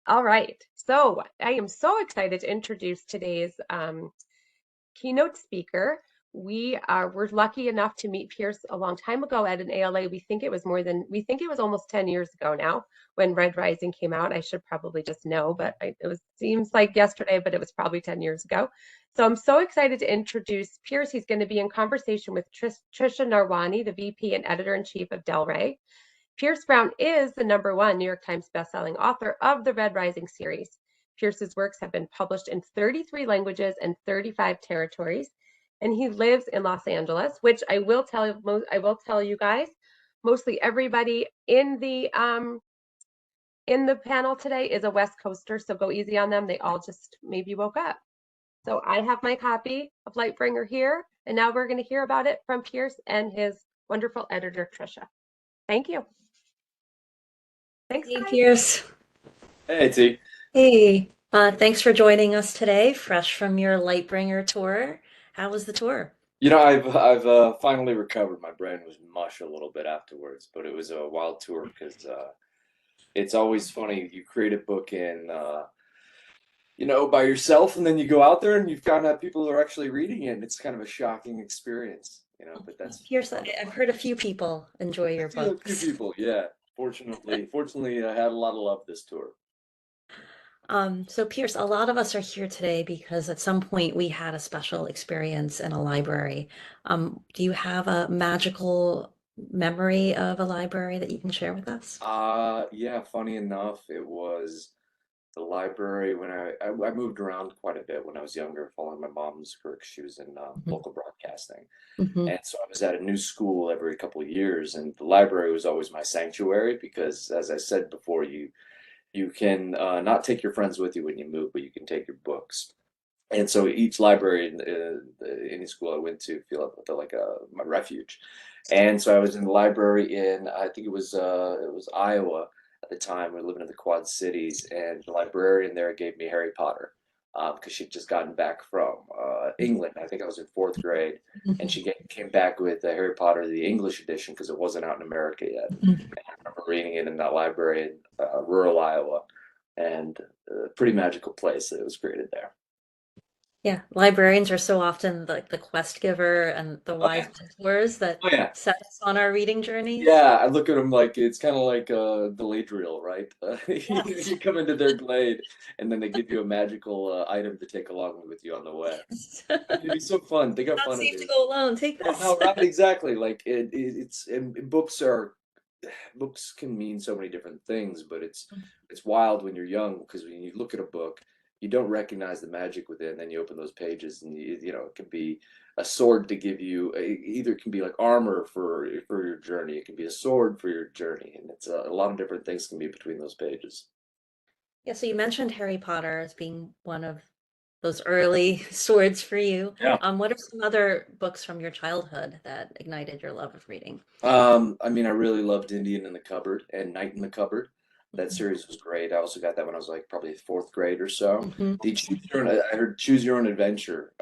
All right. So I am so excited to introduce today's keynote speaker. We're lucky enough to meet Pierce a long time ago at an ALA. We think it was almost 10 years ago now when Red Rising came out. I should probably just know, but seems like yesterday, but it was probably 10 years ago. So I'm so excited to introduce Pierce. He's going to be in conversation with Tricia Narwani, the VP and editor-in-chief of Del Rey. Pierce Brown is the #1 New York Times bestselling author of the Red Rising series. Pierce's works have been published in 33 languages and 35 territories, and he lives in Los Angeles, which I will tell you guys, mostly everybody in the panel today is a West Coaster, so go easy on them. They all just maybe woke up. So I have my copy of Lightbringer here, and now we're going to hear about it from Pierce and his wonderful editor, Tricia. Thank you. Thanks, Hey, guys. Pierce. Hey, T. Hey, thanks for joining us today, fresh from your Lightbringer tour. How was the tour? I've finally recovered. My brain was mush a little bit afterwards, but it was a wild tour because it's always funny. You create a book by yourself, and then you go out there and you've got people who are actually reading it, and it's kind of a shocking experience, but that's Pierce, I've heard a few people enjoy your a few books. people, yeah. Fortunately, I had a lot of love this tour. So Pierce, a lot of us are here today because at some point we had a special experience in a library. Do you have a magical memory of a library that you can share with us? Yeah, funny enough, it was the library when I moved around quite a bit when I was younger, following my mom's career 'cause she was in Mhm. local broadcasting. Mhm. And so I was at a new school every couple of years, and the library was always my sanctuary because, as I said before, you can not take your friends with you when you move, but you can take your books. And so each library in any school I went to felt like my refuge. And so I was in the library in I think it was Iowa at the time. We were living in the Quad Cities, and the librarian there gave me Harry Potter because she'd just gotten back from England. I think I was in fourth grade, and Mhm. came back with Harry Potter, the English edition, because it wasn't out in America yet. Mhm. And I remember reading it in that library in rural Iowa, and a pretty magical place that was created there. Yeah, librarians are so often the quest giver and the Oh wise yeah. mentors that Oh yeah. set us on our reading journeys. Yeah, I look at them like it's kind of like Galadriel, right? Yes. You come into their glade, and then they give you a magical item to take along with you on the way. Yes. I mean, it'd be so fun. Think how Not fun it safe to is. go alone. Take Yeah, this. no, right, exactly. Like it's and books can mean so many different things, but it's wild when you're young because when you look at a book, you don't recognize the magic within. Then you open those pages, and it can be a sword to give you either it can be like armor for your journey. It can be a sword for your journey, and it's a lot of different things can be between those pages. Yeah, so you mentioned Harry Potter as being one of those early swords for you. Yeah. What are some other books from your childhood that ignited your love of reading? I mean, I really loved Indian in the Cupboard and Night in the Cupboard. That Mhm. series was great. I also got that when I was like probably fourth grade or so. Mhm. I heard Choose Your Own Adventure.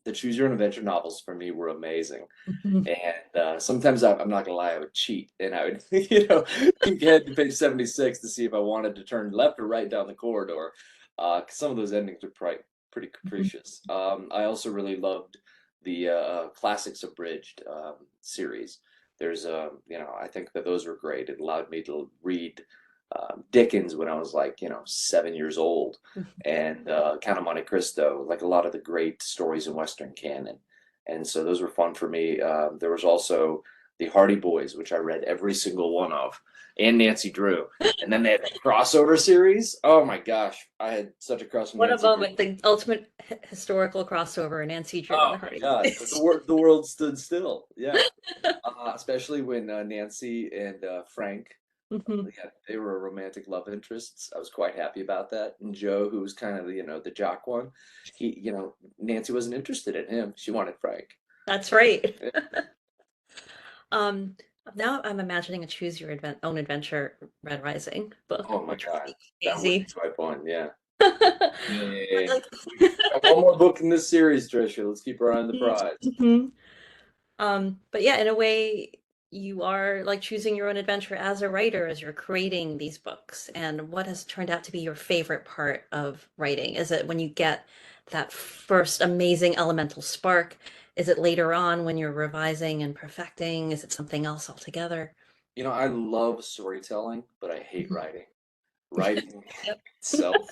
The Choose Your Own Adventure novels for me were amazing. Mhm. And sometimes I'm not gonna lie, I would cheat and I would, peek ahead to page 76 to see if I wanted to turn left or right down the corridor. 'Cause some of those endings are pretty Mhm. capricious. I also really loved the Classics Abridged series. I think that those were great. It allowed me to read Dickens when I was like, 7 years old, Mhm. and Count of Monte Cristo, like a lot of the great stories in Western canon. And so those were fun for me. There was also the Hardy Boys, which I read every single one of, and Nancy Drew. And then they had the crossover series. Oh my gosh, I had such a crush on What a Nancy Drew. moment, the ultimate historical crossover, Nancy Drew and Oh the my Hardy God, Boys. the world stood still. Yeah, especially when Nancy and Frank, Mhm. yeah, they were romantic love interests. I was quite happy about that. And Joe, who was kind of the jock one, Nancy wasn't interested in him. She wanted Frank. That's right. Um, Now I'm imagining a choose your own adventure Red Rising book, Oh my which would God, be that would be crazy. quite fun. Yeah. Yeah, yeah, But yeah. like, We got one more book in this series, Tricia. Let's keep our eye on the Mhm, prize. mhm. But yeah, in a way, you are like choosing your own adventure as a writer as you're creating these books. And what has turned out to be your favorite part of writing? Is it when you get that first amazing elemental spark? Is it later on when you're revising and perfecting? Is it something else altogether? You know, I love storytelling, but I hate Mhm. writing. Writing Yep. itself,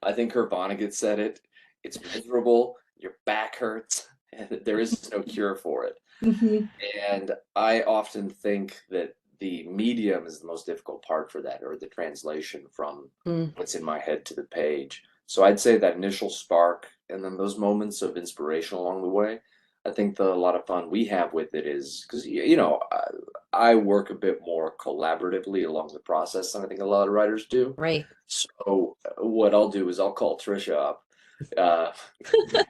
I think Kurt Vonnegut said it, it's miserable, your back hurts, and there is no cure for it. Mhm. And I often think that the medium is the most difficult part for that, or the translation from Mm, what's in my head to the page. So I'd say that initial spark and then those moments of inspiration along the way. I think a lot of fun we have with it is because, you know, I work a bit more collaboratively along the process than I think a lot of writers do. right. So what I'll do is I'll call Tricia up, uh,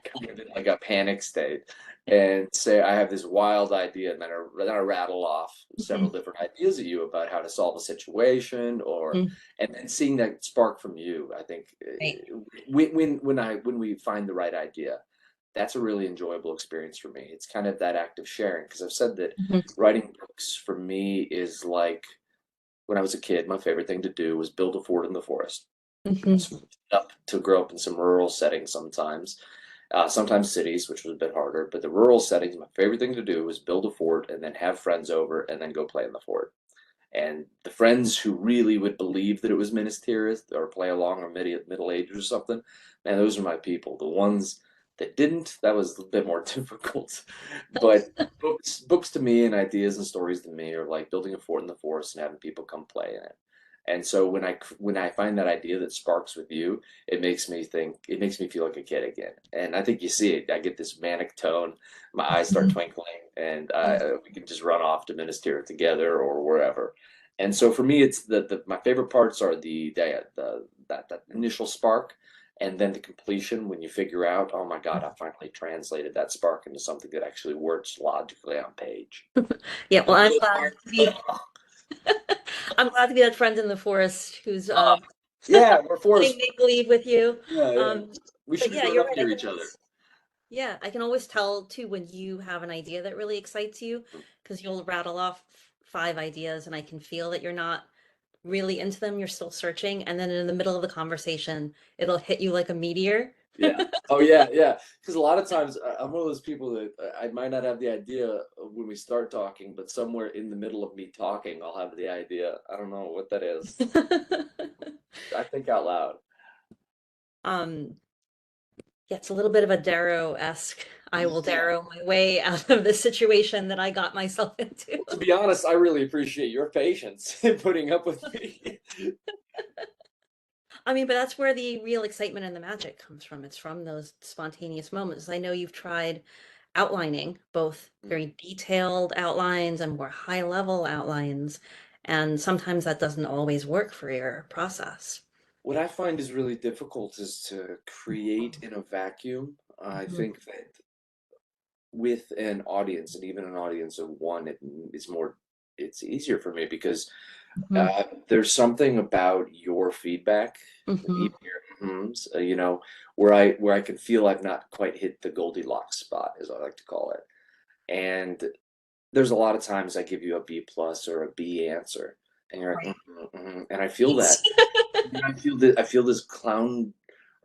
kind of in like a panic state, and say I have this wild idea, and then I rattle off several Mhm. different ideas at you about how to solve a situation, or Mm, and then seeing that spark from you. I think right. when we find the right idea, that's a really enjoyable experience for me. It's kind of that act of sharing because I've said that Mhm. writing books for me is like when I was a kid, my favorite thing to do was build a fort in the forest. I Mhm. switched it up to grow up in some rural settings sometimes, sometimes cities, which was a bit harder. But the rural settings, my favorite thing to do was build a fort and then have friends over and then go play in the fort. And the friends who really would believe that it was Minas Tirith or play along or Middle Ages or something, man, those are my people. The ones that didn't, that was a bit more difficult. But books to me and ideas and stories to me are like building a fort in the forest and having people come play in it. And so when I find that idea that sparks with you, it makes me think, it makes me feel like a kid again. And I think you see it. I get this manic tone, my eyes start Mhm. twinkling, and we can just run off to Minas Tirith together or wherever. And so for me, it's my favorite parts are that initial spark, and then the completion when you figure out, oh my God, I finally translated that spark into something that actually works logically on page. Yeah, well, And I'm those glad parts, to be I'm glad to be that friend in the forest who's uh, yeah, we're playing forced. make believe with you. Yeah, yeah. Um, We but should be yeah, growing you're up right. near each other. I can always tell too when you have an idea that really excites you because you'll rattle off five ideas and I can feel that you're not really into them. You're still searching, and then in the middle of the conversation, it'll hit you like a meteor. Yeah. Oh yeah, yeah. Because a lot of times I'm one of those people that I might not have the idea when we start talking, but somewhere in the middle of me talking, I'll have the idea. I don't know what that is. I think out loud. Um, yeah, it's a little bit of a Darrow-esque. I will Yeah. Darrow my way out of the situation that I got myself into. Well, to be honest, I really appreciate your patience in putting up with me. I mean, but that's where the real excitement and the magic comes from. It's from those spontaneous moments. I know you've tried outlining, both very detailed outlines and more high level outlines, and sometimes that doesn't always work for your process. What I find is really difficult is to create in a vacuum. I Mhm. think that with an audience and even an audience of one, it's more, it's easier for me because Mhm. there's something about your feedback, Mhm. even your hms, you know, where I can feel I've not quite hit the Goldilocks spot, as I like to call it. And there's a lot of times I give you a B plus or a B answer, and you're like, Right. and I feel that. And I feel this clown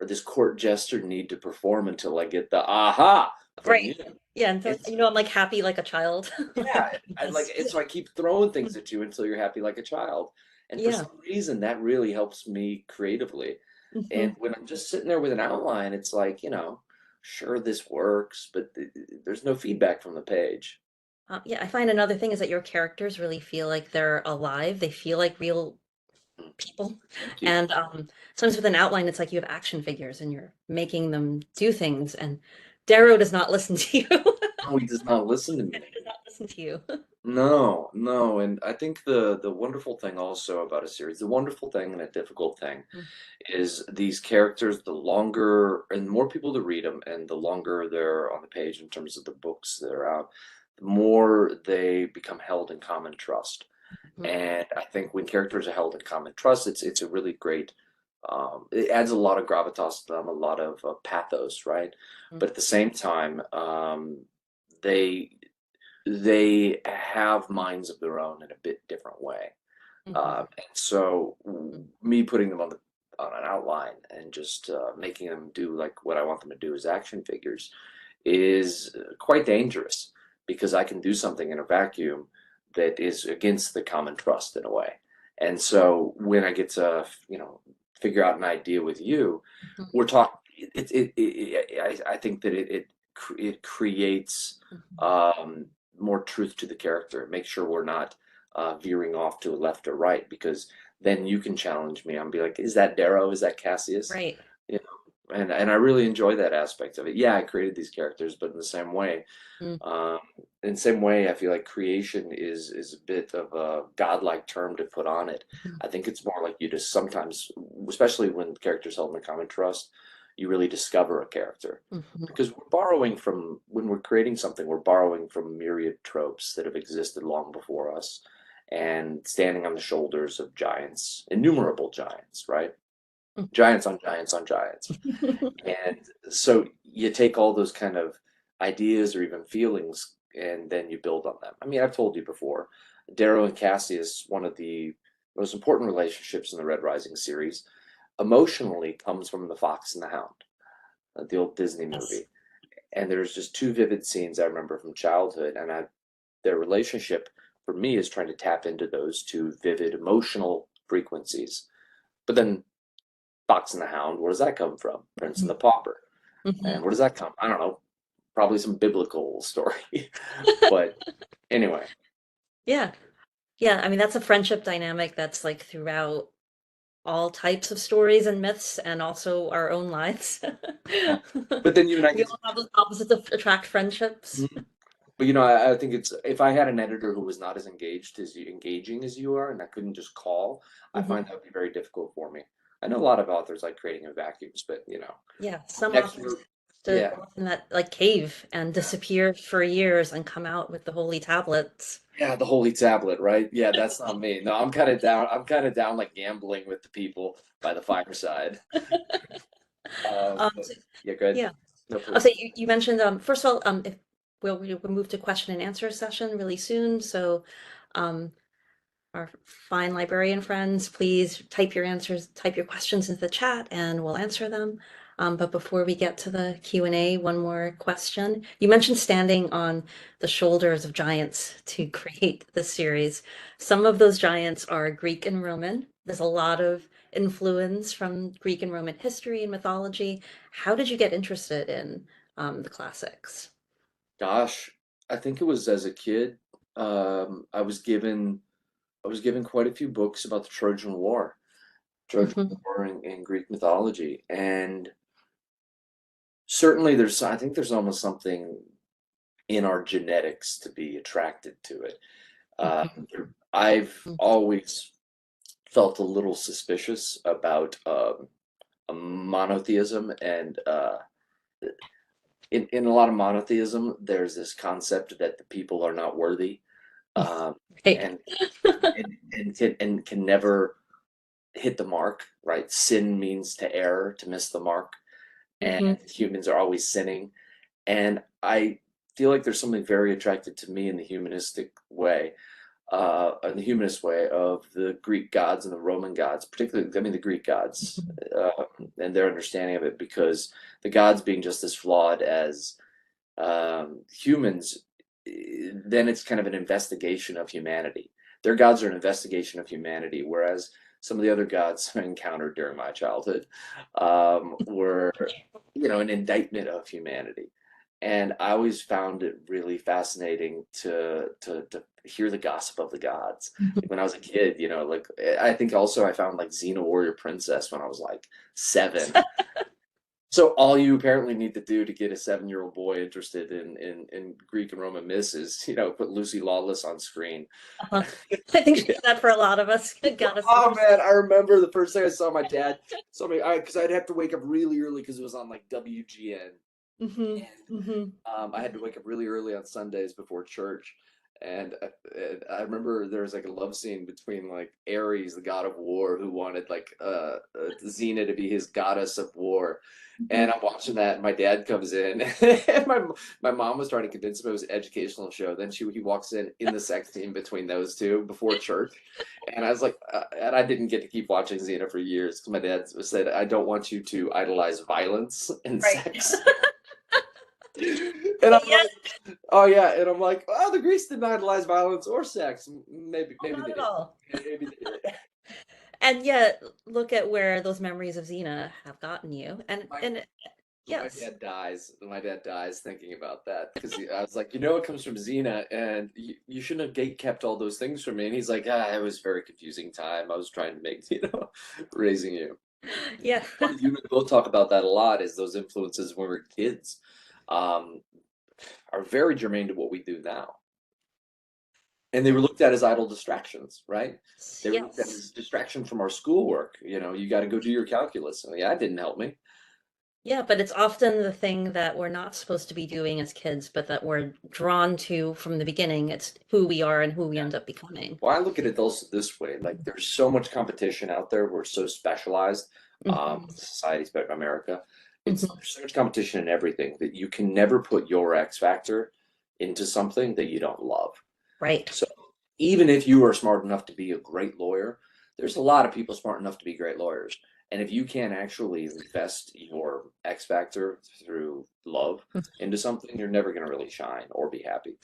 or this court jester need to perform until I get the aha from Right. you. Yeah, and so, And so, I'm like happy like a child. yeah, Like, I like, yes. and so I keep throwing things at you until you're happy like a child. And for Yeah. some reason, that really helps me creatively. And Mhm. when I'm just sitting there with an outline, it's like, you know, sure, this works, but there's no feedback from the page. Yeah, I find another thing is that your characters really feel like they're alive. They feel like real Mm, people. thank you. And sometimes with an outline, it's like you have action figures and you're making them do things. And Darrow does not listen to you. No, he does not listen to And me. he does not listen to you. No, no, and I think the wonderful thing also about a series, the wonderful thing and a difficult thing, Mm, is these characters, the longer and more people to read them, and the longer they're on the page in terms of the books that are out, the more they become held in common trust. mhm, And I think when characters are held in common trust, it's a really great. It adds a lot of gravitas to them, a lot of pathos, right? mhm. But at the same time, they they have minds of their own in a bit different way. Mhm. And so me putting them on an outline and just making them do like what I want them to do as action figures is quite dangerous because I can do something in a vacuum that is against the common trust in a way. And so when I get to, figure out an idea with you, Mhm. we're talking. I think that it creates Mhm. more truth to the character. Make sure we're not veering off to a left or right, because then you can challenge me. I'll be like, is that Darrow? Is that Cassius? Right. You know, and I really enjoy that aspect of it. Yeah, I created these characters, but Mm. um, in the same way, I feel like creation is a bit of a godlike term to put on it. Mhm. I think it's more like you just sometimes, especially when characters held in common trust, you really discover a character. Mhm. Because we're borrowing from, when we're creating something, we're borrowing from myriad tropes that have existed long before us and standing on the shoulders of giants, innumerable giants, right? Giants on giants on giants. And so you take all those kind of ideas or even feelings and then you build on them. I mean, I've told you before, Darrow and Cassius, one of the most important relationships in the Red Rising series, emotionally comes from The Fox and the Hound, the old Disney Yes. movie. And there's just two vivid scenes I remember from childhood, and their relationship for me is trying to tap into those two vivid emotional frequencies. But then Fox and the Hound, where does that come from? Prince and Mhm. the Pauper. Mhm. And where does that come? I don't know. Probably some biblical story. But anyway, Yeah. Yeah. I mean, that's a friendship dynamic that's like throughout all types of stories and myths and also our own lives. but then you and I We get all have those opposites attract friendships. to, but I think it's, if I had an editor who was not as engaging as you are, and I couldn't just call, I Mhm. find that would be very difficult for me. I know a lot of authors like creating in vacuums, but Yeah, some next authors year, have to yeah, go in that like cave and yeah. disappear for years and come out with the holy tablets. Yeah, the holy tablet, right? Yeah, that's not me. No, I'm kind of down. I'm kind of down like gambling with the people by the fireside. But So, yeah, good. yeah. No, I'll say please. you mentioned first of all if we'll move to question and answer session really soon. So um our fine librarian friends, please type your questions into the chat and we'll answer them. But before we get to the Q&A, one more question. You mentioned standing on the shoulders of giants to create this series. Some of those giants are Greek and Roman. There's a lot of influence from Greek and Roman history and mythology. How did you get interested in the classics? Gosh, I think it was as a kid. I was given quite a few books about the Trojan War, Trojan Mhm. War in Greek mythology, and certainly I think there's almost something in our genetics to be attracted to it. Mhm. I've always felt a little suspicious about a monotheism, and in a lot of monotheism, there's this concept that the people are not worthy, um, Right. and can never hit the mark, right? Sin means to err, to miss the mark, and Mhm. humans are always sinning. And I feel like there's something very attracted to me in the humanist way of the Greek gods and the Roman gods, particularly, I mean, the Greek gods, uh, and their understanding of it, because the gods being just as flawed as humans, then it's kind of an investigation of humanity. Their gods are an investigation of humanity, whereas some of the other gods I encountered during my childhood were, an indictment of humanity. And I always found it really fascinating to hear the gossip of the gods. Mhm. Like when I was a kid, like I think also I found like Xena Warrior Princess when I was like 7. So all you apparently need to do to get a 7-year-old boy interested in Greek and Roman myths is, put Lucy Lawless on screen. Uh-huh. I think she did that for a lot of us. Got us Oh interested. man, I remember the first time I saw my dad. So me, because I'd have to wake up really early because it was on like WGN, Hmm. and Hmm. I had to wake up really early on Sundays before church, And I remember there was like a love scene between like Ares, the god of war, who wanted like Xena to be his goddess of war. Mhm. And I'm watching that, and my dad comes in, and my mom was trying to convince him it was an educational show. Then he walks in the sex scene between those two before church, and I was like, and I didn't get to keep watching Xena for years because my dad said, "I don't want you to idolize violence and Right. sex." And I'm Yeah, like, oh yeah, and I'm like, oh, the Greeks didn't idolize violence or sex. Maybe not they at did. all. Maybe they did. And yet, look at where those memories of Xena have gotten you. My And my yes, dad dies. My dad dies thinking about that because I was like, you know, it comes from Xena, and you shouldn't have gate kept all those things from me. And he's like, ah, it was a very confusing time. I was trying to make, raising you. yeah, Funny, you and I both talk about that a lot. Is those influences when we were kids, um, are very germane to what we do now. And they were looked at as idle distractions, right? They were looked at yes. as distraction from our schoolwork. You got to go do your calculus. And yeah, that didn't help me. Yeah, but it's often the thing that we're not supposed to be doing as kids, but that we're drawn to from the beginning. It's who we are and who we Yeah. end up becoming. Well, I look at it also this way. Like, there's so much competition out there. We're so specialized, Hmm. society, especially America. Hmm. There's so much competition in everything that you can never put your X factor into something that you don't love. Right. So even if you are smart enough to be a great lawyer, there's a lot of people smart enough to be great lawyers. And if you can't actually invest your X factor through love into something, you're never going to really shine or be happy.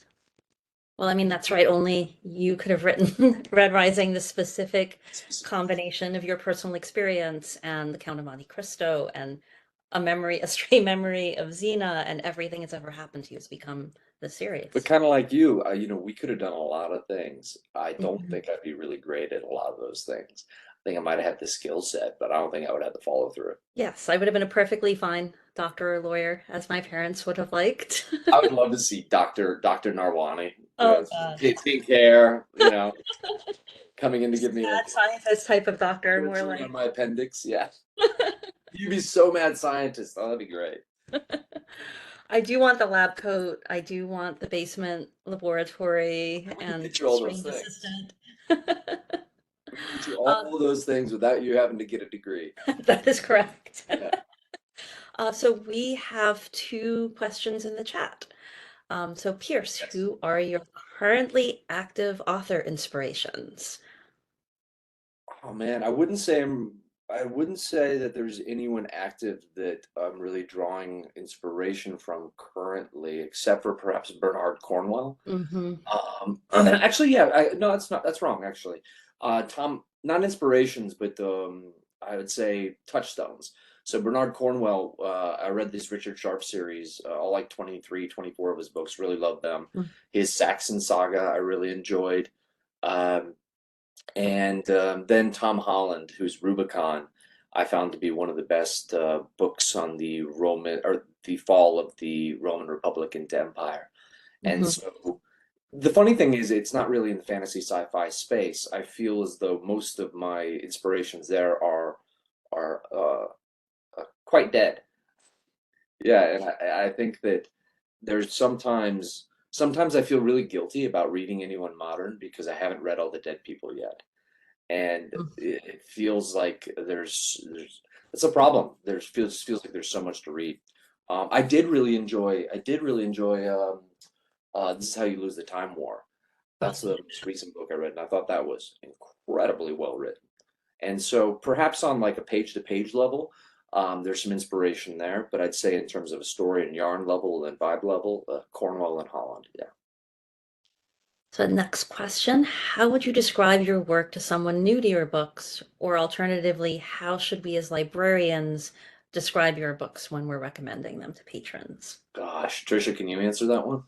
Well, I mean, that's right. Only you could have written Red Rising, the specific combination of your personal experience and the Count of Monte Cristo and a memory, a stray memory of Xena and everything that's ever happened to you has become the But series. kind of like you, we could have done a lot of things. I don't Mhm. think I'd be really great at a lot of those things. I think I might have had the skill set, but I don't think I would have the follow through. Yes, I would have been a perfectly fine doctor or lawyer, as my parents would have liked. I would love to see Dr. Narwani, Oh gosh. pink hair, coming in to give me a Mad scientist type of doctor, more surgery on like. my appendix. Yeah. You'd be so mad scientist. Oh, that'd be great. I do want the lab coat. I do want the basement laboratory We could and get you the all those strange things. assistant. We could get you Uh, all those things without you having to get a degree. that is correct. Yeah. So we have two questions in the chat. So Pierce, Yes. who are your currently active author inspirations? Oh man, I wouldn't say that there's anyone active that I'm really drawing inspiration from currently, except for perhaps Bernard Cornwell. Hmm. Actually, yeah, no, that's wrong, actually. Not inspirations, but I would say touchstones. So Bernard Cornwell, I read this Richard Sharp series, all like 23, 24 of his books, really loved them. His Saxon Saga, I really enjoyed. Um, and then Tom Holland, who's Rubicon, I found to be one of the best books on the Roman or the fall of the Roman Republic into empire. And Hmm. so the funny thing is, it's not really in the fantasy sci-fi space. I feel as though most of my inspirations there are quite dead. Yeah, and I think that there's sometimes I feel really guilty about reading anyone modern because I haven't read all the dead people yet, and it feels like there's it's a problem. Feels like there's so much to read. I did really enjoy This Is How You Lose the Time War. That's the most recent book I read, and I thought that was incredibly well written. And so perhaps on like a page to page level, there's some inspiration there, but I'd say in terms of a story and yarn level and vibe level, Cornwell and Holland, yeah. So next question, how would you describe your work to someone new to your books? Or alternatively, how should we as librarians describe your books when we're recommending them to patrons? Gosh, Tricia, can you answer that one?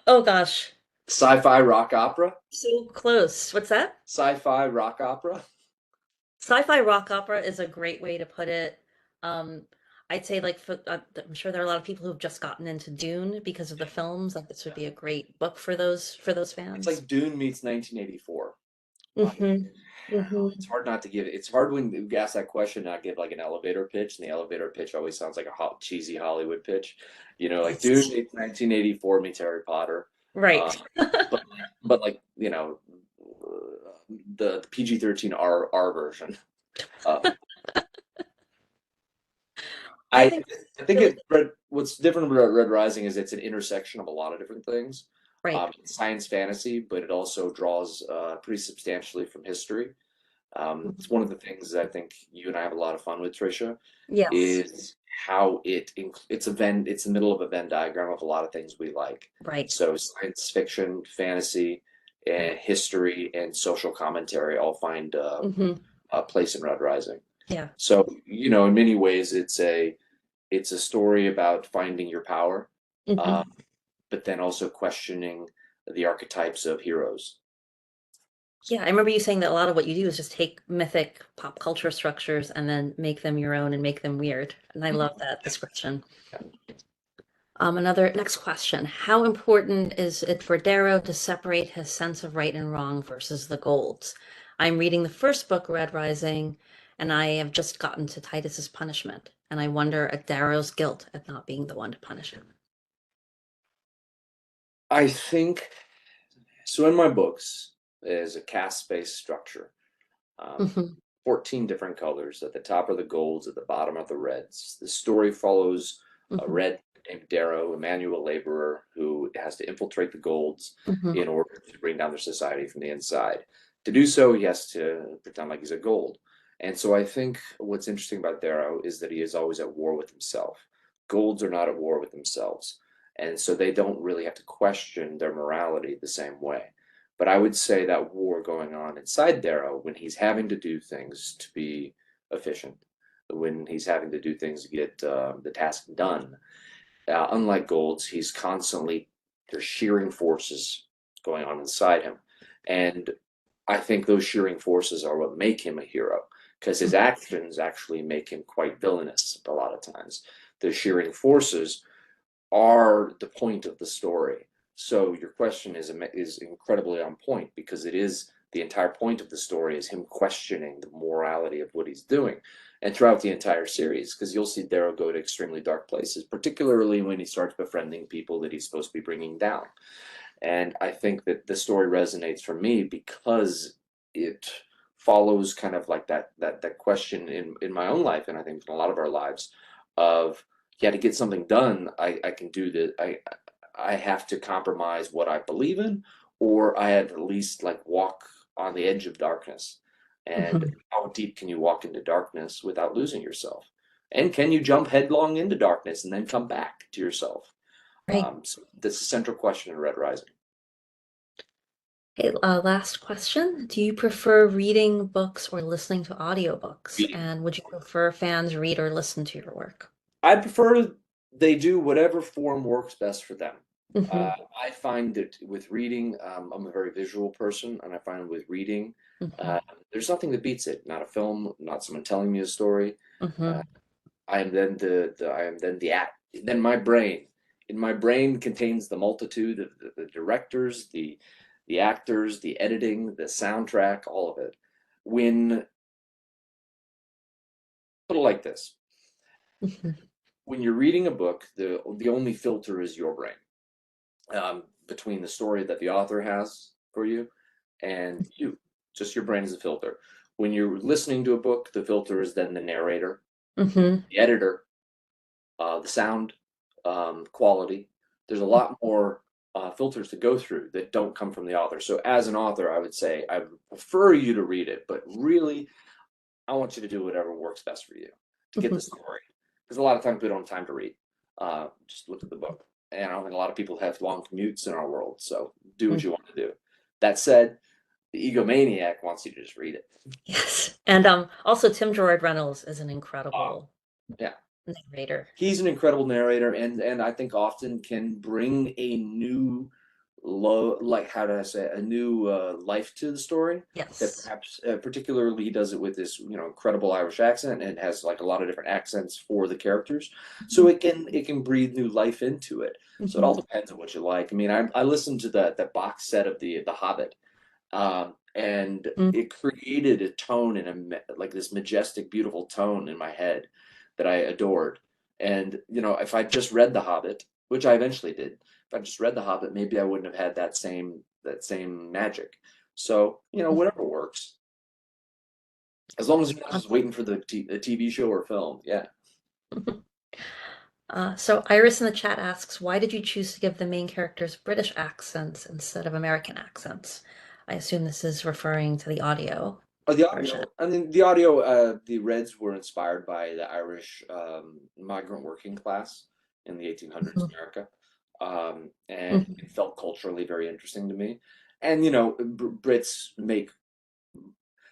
Oh gosh, Sci-fi rock opera? so close. What's that? Sci-fi rock opera? Sci-fi rock opera is a great way to put it. Um, I'd say like I'm sure there are a lot of people who've just gotten into Dune because of the films. Like this would be a great book for those It's fans. like Dune meets 1984. Hmm. Hmm. It's hard not to give. It's hard when you ask that question, not give like an elevator pitch, and the elevator pitch always sounds like a cheesy Hollywood pitch. Like Dune, Yes. 1984 meets Harry Potter. Right. Uh, but like the PG-13 R version. Um, I I think I think really what's different about Red Rising is it's an intersection of a lot of different things. right. It's science fantasy, but it also draws pretty substantially from history. It's one of the things that I think you and I have a lot of fun with, Tricia, Yes. is how it's the middle of a Venn diagram of a lot of things we like. Right. So science fiction, fantasy, and history and social commentary all find Hmm. a place in Red Rising. Yeah. So, in many ways, it's a story about finding your power, uh, Hmm. but then also questioning the archetypes of heroes. Yeah, I remember you saying that a lot of what you do is just take mythic pop culture structures and then make them your own and make them weird. And I love that description. Another next question. How important is it for Darrow to separate his sense of right and wrong versus the golds? I'm reading the first book, Red Rising, and I have just gotten to Titus's punishment, and I wonder at Darrow's guilt at not being the one to punish him. I think so. In my books, is a caste-based structure. Um, Hmm. 14 different colors. At the top are the golds, at the bottom are the reds. The story follows a Hmm. red named Darrow, a manual laborer who has to infiltrate the golds Hmm. in order to bring down their society from the inside. To do so, he has to pretend like he's a gold. And so I think what's interesting about Darrow is that he is always at war with himself. Golds are not at war with themselves. And so they don't really have to question their morality the same way. But I would say that war going on inside Darrow when he's having to do things to be efficient, when he's having to do things to get the task done. Unlike Golds, he's constantly there's shearing forces going on inside him, and I think those shearing forces are what make him a hero because his actions actually make him quite villainous a lot of times. The shearing forces are the point of the story. So your question is incredibly on point because it is the entire point of the story is him questioning the morality of what he's doing. And throughout the entire series, because you'll see Darrow go to extremely dark places, particularly when he starts befriending people that he's supposed to be bringing down. And I think that the story resonates for me because it follows kind of like that question in my own life, and I think in a lot of our lives, of yeah, to get something done, I can do that. I have to compromise what I believe in, or I at least like walk on the edge of darkness. And Hmm. how deep can you walk into darkness without losing yourself? And can you jump headlong into darkness and then come back to yourself? Right. So that's the central question in Red Rising. Okay, last question. Do you prefer reading books or listening to audiobooks? Reading. And would you prefer fans read or listen to your work? I prefer they do whatever form works best for them. Hmm. I find that with reading, I'm a very visual person, and I find with reading, Hmm. uh, there's nothing that beats it. Not a film, not someone telling me a story. Uh, Hmm. I am then I am then the act. Then my brain, in my brain contains the multitude of the directors, the actors, the editing, the soundtrack, all of it. When put it like this, Hmm. when you're reading a book, the only filter is your brain. Between the story that the author has for you and you. Just your brain is a filter. When you're listening to a book, the filter is then the narrator, Hmm. the editor, the sound quality. There's a lot more filters to go through that don't come from the author. So, as an author, I would say I would prefer you to read it, but really, I want you to do whatever works best for you to get the Hmm. story. Because a lot of times we don't have time to read. Just look at the book. And I don't think a lot of people have long commutes in our world. So do what you want to do. That said, the egomaniac wants you to just read it. Yes. And also Tim Gerard Reynolds is an Uh, incredible yeah. narrator. He's an incredible narrator and I think often can bring a new like how do I say it? A new life to the story that Yes. perhaps particularly he does it with this incredible Irish accent and has like a lot of different accents for the characters, so it can breathe new life into it. So it Hmm. all depends on what you like. I mean, I listened to that box set of the Hobbit, And Mm. it created a tone and like this majestic, beautiful tone in my head that I adored. And if I just read The Hobbit, which I eventually did, if I just read The Hobbit, maybe I wouldn't have had that same magic. So whatever works, as long as you're not just waiting for the TV show or film. Yeah. So Iris in the chat asks, why did you choose to give the main characters British accents instead of American accents? I assume this is referring to the audio Oh, the version. audio. I mean, the audio. The Reds were inspired by the Irish migrant working class in the 1800s Mhm. America, and Mhm. it felt culturally very interesting to me. And Brits make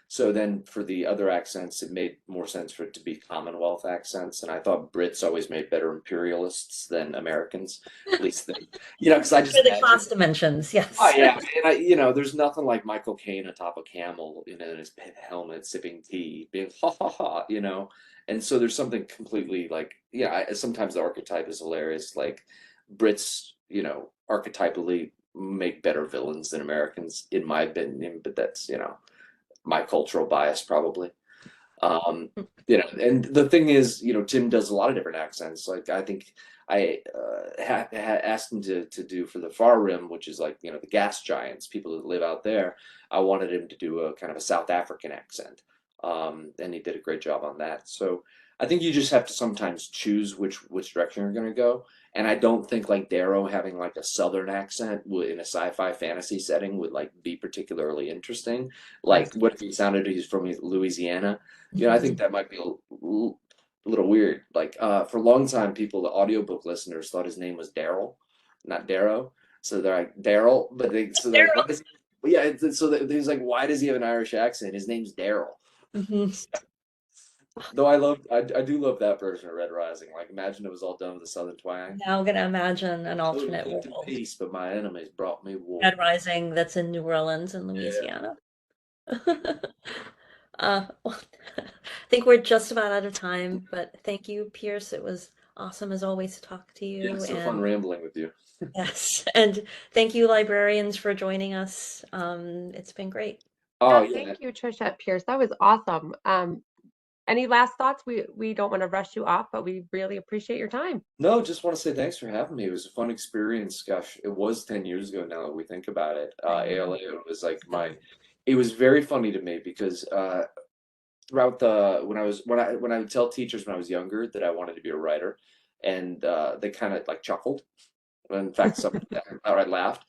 so then for the other accents, it made more sense for it to be Commonwealth accents. And I thought Brits always made better imperialists than Americans, at least because I just For the imagine. class dimensions, Oh yes. yeah, and there's nothing like Michael Caine atop a camel, in his helmet, sipping tea, being ha ha ha. And so there's something completely like, yeah. Sometimes the archetype is hilarious. Like Brits, archetypally make better villains than Americans, in my opinion. But that's my cultural bias probably. Um, and the thing is, Tim does a lot of different accents. Like I think I asked him to do for the Far Rim, which is like the gas giants, people that live out there. I wanted him to do a kind of a South African accent, and he did a great job on that. So I think you just have to sometimes choose which direction you're going to go. And I don't think like Darrow having like a Southern accent in a sci-fi fantasy setting would like be particularly interesting. Like, Yes. what if he sounded he's from Louisiana? I think Mhm. that might be a little weird. Like, for a long time, the audiobook listeners thought his name was Daryl, not Darrow. So they're like Daryl, but they're like, why does he? Yeah, he's like, why does he have an Irish accent? His name's Daryl. Mhm. Though I do love that version of Red Rising. Like, imagine it was all done with a Southern twang. Now I'm going to imagine an Oh, alternate lived in world. peace, but my enemies brought me war. Red Rising that's in New Orleans and Yeah. Louisiana. Well, I think we're just about out of time, but thank you, Pierce. It was awesome as always to talk to Yeah, you. it's so fun And rambling with you. yes, and thank you, librarians, for joining us. It's been great. Oh Yeah, yeah. thank you, Tricia Pierce. That was awesome. Any last thoughts? We don't want to rush you off, but we really appreciate your time. No, just want to say thanks for having me. It was a fun experience. Gosh, it was 10 years ago now that we think about it. I know. ALA was like it was very funny to me because throughout when I would tell teachers when I was younger that I wanted to be a writer, and they kind of like chuckled. In fact, some outright laughed.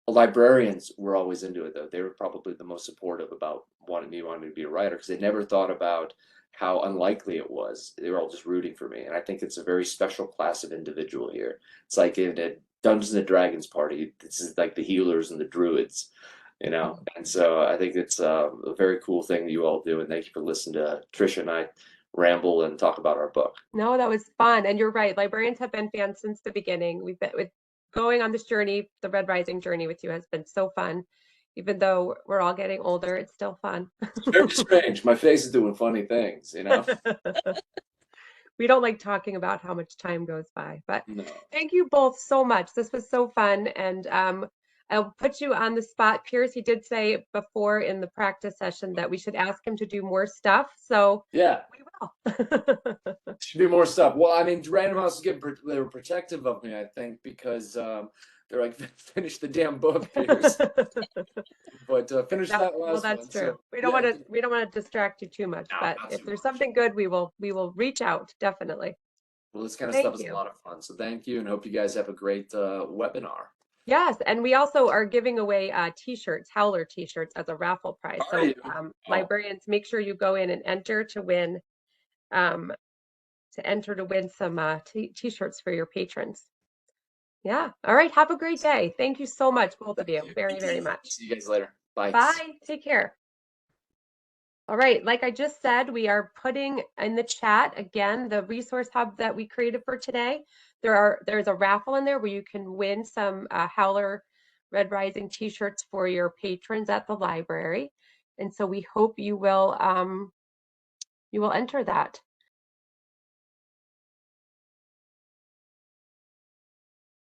Librarians were always into it though. They were probably the most supportive about wanting to be a writer because they never thought about how unlikely it was. They were all just rooting for me, and I think it's a very special class of individual here. It's like in a Dungeons and Dragons party. This is like the healers and the druids. And so I think it's a very cool thing that you all do, and thank you for listening to Tricia and I ramble and talk about our book. No, that was fun. And you're right. Librarians have been fans since the beginning. We've been with going on this journey, the Red Rising journey with you has been so fun. Even though we're all getting older, it's still fun. It's very strange. My face is doing funny things. We don't like talking about how much time goes by, but No. thank you both so much. This was so fun. And I'll put you on the spot. Pierce, he did say before in the practice session that we should ask him to do more stuff. So Yeah. we will. Should do more stuff. Well, I mean, Random House they were protective of me, I think, because they're like, finish the damn book, Pierce. But finish That, that well, last that's one. true. So yeah, We don't want to distract you too much, no, but not if too there's much. something good, we will reach out, definitely. Well, this kind of stuff Thank is a you. lot of fun. So thank you, and hope you guys have a great webinar. Yes, and we also are giving away t-shirts, Howler t-shirts as a raffle prize. Are So you? Oh, librarians, make sure you go in and enter to win um, some t-shirts for your patrons. Yeah. All right. Have a great day. Thank you so much, both of thank you, you. very, very much. See you guys later. Bye. Bye. Take care. All right, like I just said, we are putting in the chat again the resource hub that we created for today. There's a raffle in there where you can win some Howler Red Rising t-shirts for your patrons at the library. And so we hope you will enter that.